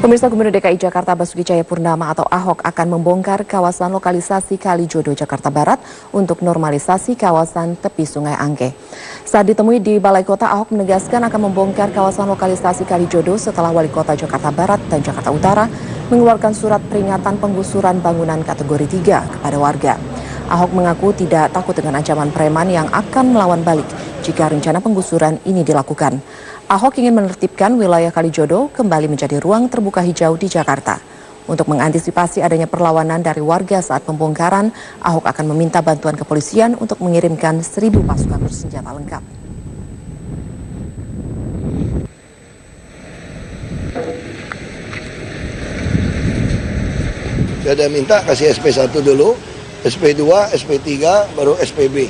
Pemirsa, Gubernur DKI Jakarta Basuki Cahayapurnama atau Ahok akan membongkar kawasan lokalisasi Kalijodo, Jakarta Barat untuk normalisasi kawasan tepi Sungai Angke. Saat ditemui di Balai Kota, Ahok menegaskan akan membongkar kawasan lokalisasi Kalijodo setelah Wali Kota Jakarta Barat dan Jakarta Utara mengeluarkan surat peringatan penggusuran bangunan kategori 3 kepada warga. Ahok mengaku tidak takut dengan ancaman preman yang akan melawan balik jika rencana penggusuran ini dilakukan. Ahok ingin menertibkan wilayah Kalijodo kembali menjadi ruang terbuka hijau di Jakarta. Untuk mengantisipasi adanya perlawanan dari warga saat pembongkaran, Ahok akan meminta bantuan kepolisian untuk mengirimkan 1.000 pasukan bersenjata lengkap. Saya ada minta kasih SP1 dulu, SP2, SP3, baru SPB.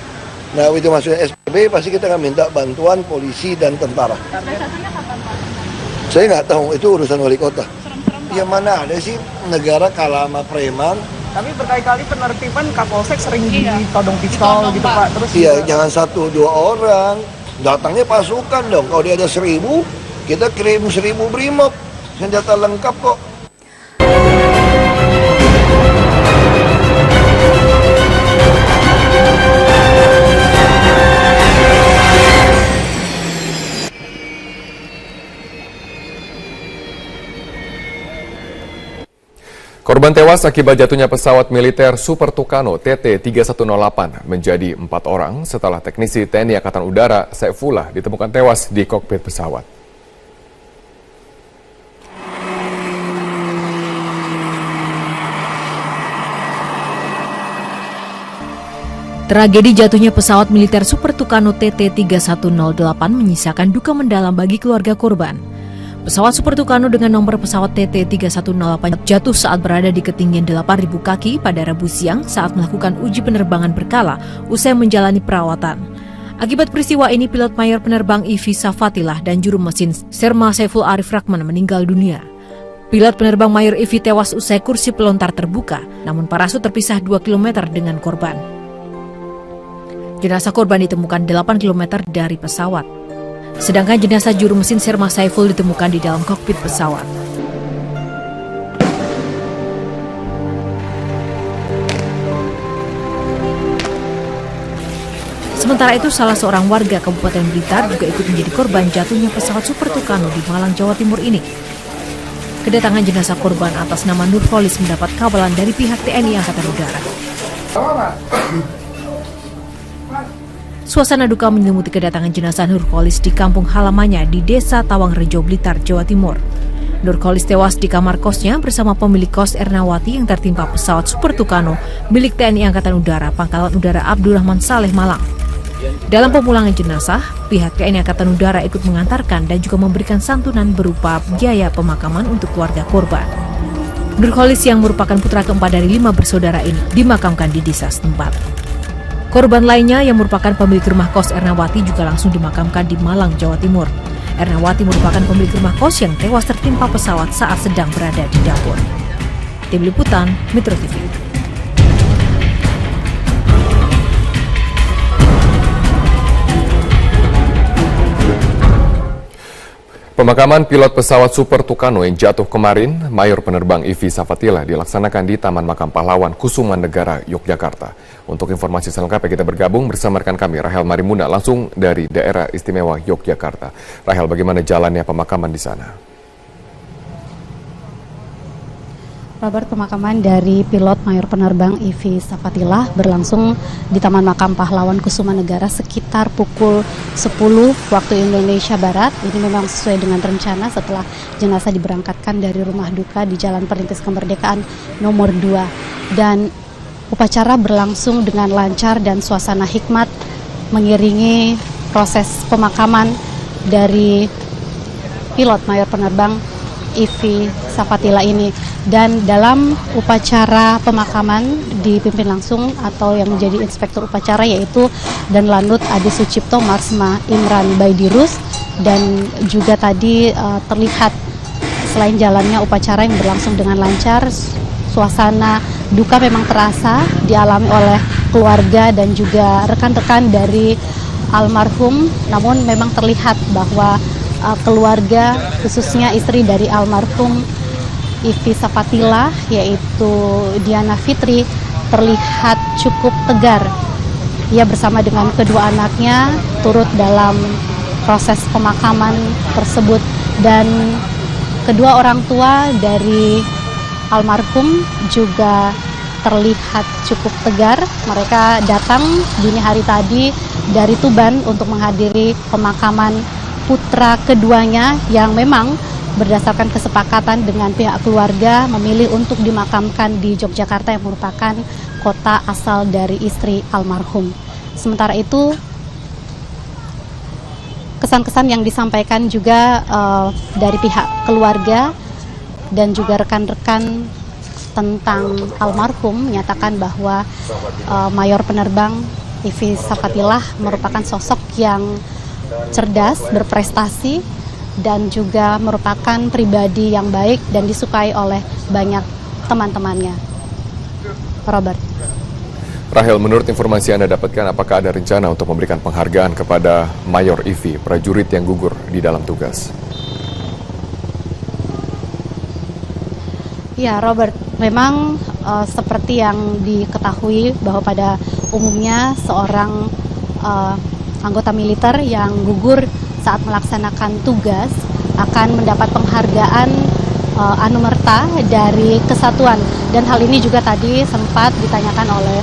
Nah, itu maksudnya SPB pasti kita akan minta bantuan polisi dan tentara. Satunya kapan, Pak? Saya nggak tahu, itu urusan wali kota. Ya mana ada sih negara kalah sama preman. Tapi berkali-kali penertiban Kapolsek sering ditodong pistol gitu Pak. Terus iya, jangan 1-2 orang. Datangnya pasukan dong. Kalau dia ada 1.000, kita kirim 1.000 brimob. Senjata lengkap kok. Korban tewas akibat jatuhnya pesawat militer Super Tucano TT-3108 menjadi 4 orang setelah teknisi TNI Angkatan Udara Saifullah ditemukan tewas di kokpit pesawat. Tragedi jatuhnya pesawat militer Super Tucano TT-3108 menyisakan duka mendalam bagi keluarga korban. Pesawat Super Tucano dengan nomor pesawat TT-3108 jatuh saat berada di ketinggian 8.000 kaki pada Rabu siang saat melakukan uji penerbangan berkala usai menjalani perawatan. Akibat peristiwa ini, pilot mayor penerbang Ivi Safatilah dan juru mesin Serma Saiful Arif Rahman meninggal dunia. Pilot penerbang mayor Ivi tewas usai kursi pelontar terbuka, namun parasut terpisah 2 km dengan korban. Jenazah korban ditemukan 8 km dari pesawat. Sedangkan jenazah juru mesin Serma Saiful ditemukan di dalam kokpit pesawat. Sementara itu, salah seorang warga Kabupaten Blitar juga ikut menjadi korban jatuhnya pesawat Super Tucano di Malang, Jawa Timur ini. Kedatangan jenazah korban atas nama Nurholis mendapat kabalan dari pihak TNI Angkatan Udara. Suasana duka menyelimuti kedatangan jenazah Nurholis di kampung halamannya di Desa Tawangrejo, Blitar, Jawa Timur. Nurholis tewas di kamar kosnya bersama pemilik kos Ernawati yang tertimpa pesawat Super Tucano milik TNI Angkatan Udara Pangkalan Udara Abdurrahman Saleh, Malang. Dalam pemulangan jenazah, pihak TNI Angkatan Udara ikut mengantarkan dan juga memberikan santunan berupa biaya pemakaman untuk keluarga korban. Nurholis yang merupakan putra keempat dari 5 bersaudara ini dimakamkan di desa setempat. Korban lainnya yang merupakan pemilik rumah kos Ernawati juga langsung dimakamkan di Malang, Jawa Timur. Ernawati merupakan pemilik rumah kos yang tewas tertimpa pesawat saat sedang berada di dapur. Tim Liputan, Metro TV. Pemakaman pilot pesawat Super Tucano yang jatuh kemarin, Mayor Penerbang Ivi Safatilah dilaksanakan di Taman Makam Pahlawan Kusuman Negara, Yogyakarta. Untuk informasi selengkapnya kita bergabung bersama rekan kami Rahel Marimuna langsung dari Daerah Istimewa Yogyakarta. Rahel, bagaimana jalannya pemakaman di sana? Robert, pemakaman dari pilot mayor penerbang Ivi Safatilah berlangsung di Taman Makam Pahlawan Kusuman Negara sekitar pukul 10 waktu Indonesia Barat. Ini memang sesuai dengan rencana setelah jenazah diberangkatkan dari rumah duka di Jalan Perintis Kemerdekaan nomor 2. Dan upacara berlangsung dengan lancar dan suasana hikmat mengiringi proses pemakaman dari pilot mayor penerbang Ivi Safatilah ini. Dan dalam upacara pemakaman dipimpin langsung atau yang menjadi inspektur upacara yaitu Danlanut Adi Sucipto Marsma Imran Baidirus. Dan juga tadi terlihat selain jalannya upacara yang berlangsung dengan lancar, suasana duka memang terasa dialami oleh keluarga dan juga rekan-rekan dari almarhum. Namun memang terlihat bahwa keluarga khususnya istri dari almarhum Ivi Safatila, yaitu Diana Fitri, terlihat cukup tegar. Ia bersama dengan kedua anaknya turut dalam proses pemakaman tersebut, dan kedua orang tua dari almarhum juga terlihat cukup tegar. Mereka datang dini hari tadi dari Tuban untuk menghadiri pemakaman putra keduanya yang memang berdasarkan kesepakatan dengan pihak keluarga memilih untuk dimakamkan di Yogyakarta yang merupakan kota asal dari istri almarhum. Sementara itu, kesan-kesan yang disampaikan juga dari pihak keluarga dan juga rekan-rekan tentang almarhum menyatakan bahwa Mayor Penerbang Ivi Safatila merupakan sosok yang cerdas, berprestasi, dan juga merupakan pribadi yang baik dan disukai oleh banyak teman-temannya. Robert. Rahel, menurut informasi Anda dapatkan, apakah ada rencana untuk memberikan penghargaan kepada Mayor Ivi, prajurit yang gugur di dalam tugas? Ya, Robert, memang seperti yang diketahui bahwa pada umumnya seorang anggota militer yang gugur saat melaksanakan tugas akan mendapat penghargaan anumerta dari kesatuan, dan hal ini juga tadi sempat ditanyakan oleh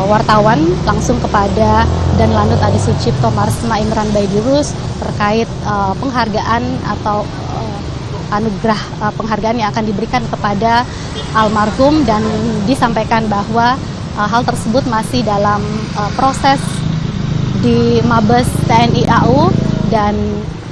wartawan langsung kepada Danlanut Adi Sucipto Marsma Imran Baidirus terkait penghargaan atau anugerah penghargaan yang akan diberikan kepada almarhum, dan disampaikan bahwa hal tersebut masih dalam proses di Mabes TNI AU, dan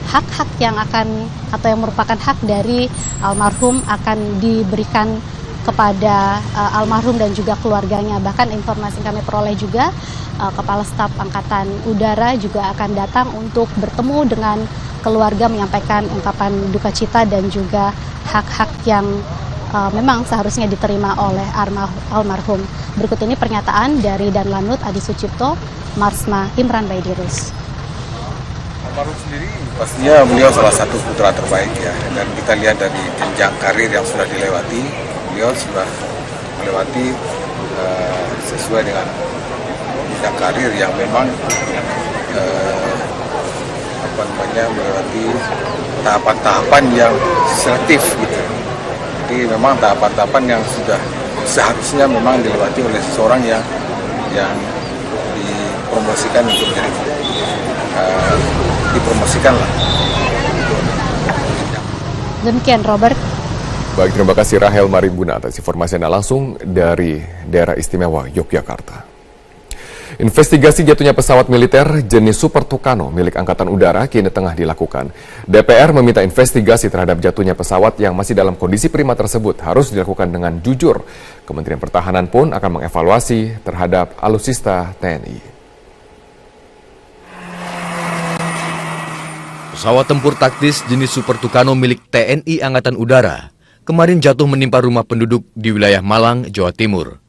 hak-hak yang akan atau yang merupakan hak dari almarhum akan diberikan kepada almarhum dan juga keluarganya. Bahkan informasi yang kami peroleh juga Kepala Staf Angkatan Udara juga akan datang untuk bertemu dengan keluarga, menyampaikan ungkapan duka cita dan juga hak-hak yang memang seharusnya diterima oleh almarhum. Berikut ini pernyataan dari Danlanut Adi Sucipto Marsma Imran Baidirus. Almarhum sendiri pastinya beliau salah satu putra terbaik ya, dan kita lihat dari jenjang karir yang sudah dilewati, beliau sudah melewati sesuai dengan jenjang karir yang memang melewati tahapan-tahapan yang selektif gitu. Jadi memang tahapan-tahapan yang sudah seharusnya memang dilewati oleh seseorang yang dipromosikan untuk jadi dipromosikan lah. Demikian Robert. Baik, terima kasih Rahel Maribuna atas informasi Anda langsung dari Daerah Istimewa Yogyakarta. Investigasi jatuhnya pesawat militer jenis Super Tucano milik Angkatan Udara kini tengah dilakukan. DPR meminta investigasi terhadap jatuhnya pesawat yang masih dalam kondisi prima tersebut harus dilakukan dengan jujur. Kementerian Pertahanan pun akan mengevaluasi terhadap alutsista TNI. Pesawat tempur taktis jenis Super Tucano milik TNI Angkatan Udara kemarin jatuh menimpa rumah penduduk di wilayah Malang, Jawa Timur.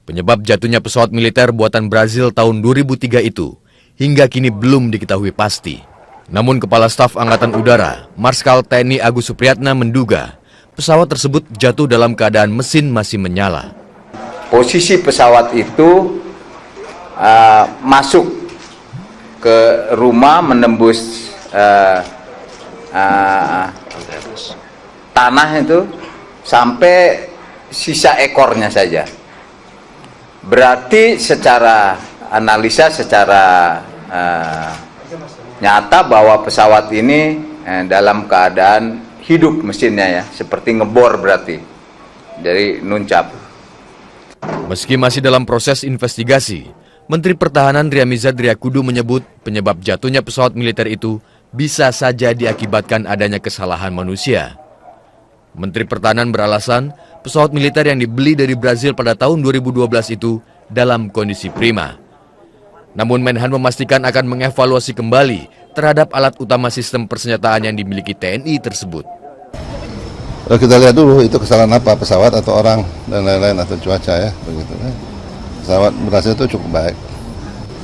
Penyebab jatuhnya pesawat militer buatan Brazil tahun 2003 itu hingga kini belum diketahui pasti. Namun Kepala Staf Angkatan Udara, Marskal TNI Agus Supriyatna menduga pesawat tersebut jatuh dalam keadaan mesin masih menyala. Posisi pesawat itu masuk ke rumah menembus tanah itu sampai sisa ekornya saja. Berarti secara analisa, secara nyata bahwa pesawat ini dalam keadaan hidup mesinnya ya, seperti ngebor berarti, dari nuncap. Meski masih dalam proses investigasi, Menteri Pertahanan Ryamizard Riyakudu menyebut penyebab jatuhnya pesawat militer itu bisa saja diakibatkan adanya kesalahan manusia. Menteri Pertahanan beralasan pesawat militer yang dibeli dari Brazil pada tahun 2012 itu dalam kondisi prima. Namun Menhan memastikan akan mengevaluasi kembali terhadap alat utama sistem persenjataan yang dimiliki TNI tersebut. Kita lihat dulu itu kesalahan apa, pesawat atau orang dan lain-lain atau cuaca ya, begitu. Pesawat Brazil itu cukup baik.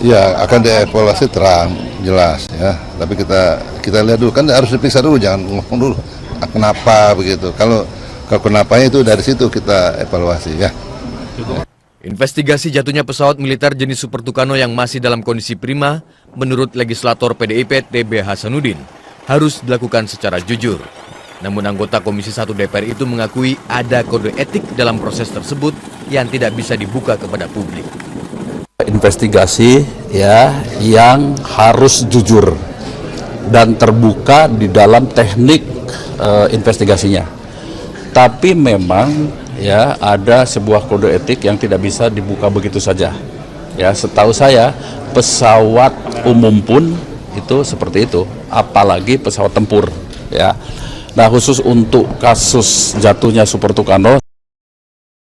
Ya akan dievaluasi terang, jelas ya. Tapi kita lihat dulu, kan harus diperiksa dulu, jangan ngomong dulu kenapa begitu. Kalau Kalau kenapanya itu dari situ kita evaluasi ya. Investigasi jatuhnya pesawat militer jenis Super Tucano yang masih dalam kondisi prima, menurut legislator PDIP TB Hasanuddin, harus dilakukan secara jujur. Namun anggota Komisi 1 DPR itu mengakui ada kode etik dalam proses tersebut yang tidak bisa dibuka kepada publik. Investigasi ya yang harus jujur dan terbuka di dalam teknik investigasinya. Tapi memang ya ada sebuah kode etik yang tidak bisa dibuka begitu saja. Ya, setahu saya pesawat umum pun itu seperti itu, apalagi pesawat tempur ya. Nah, khusus untuk kasus jatuhnya Super Tucano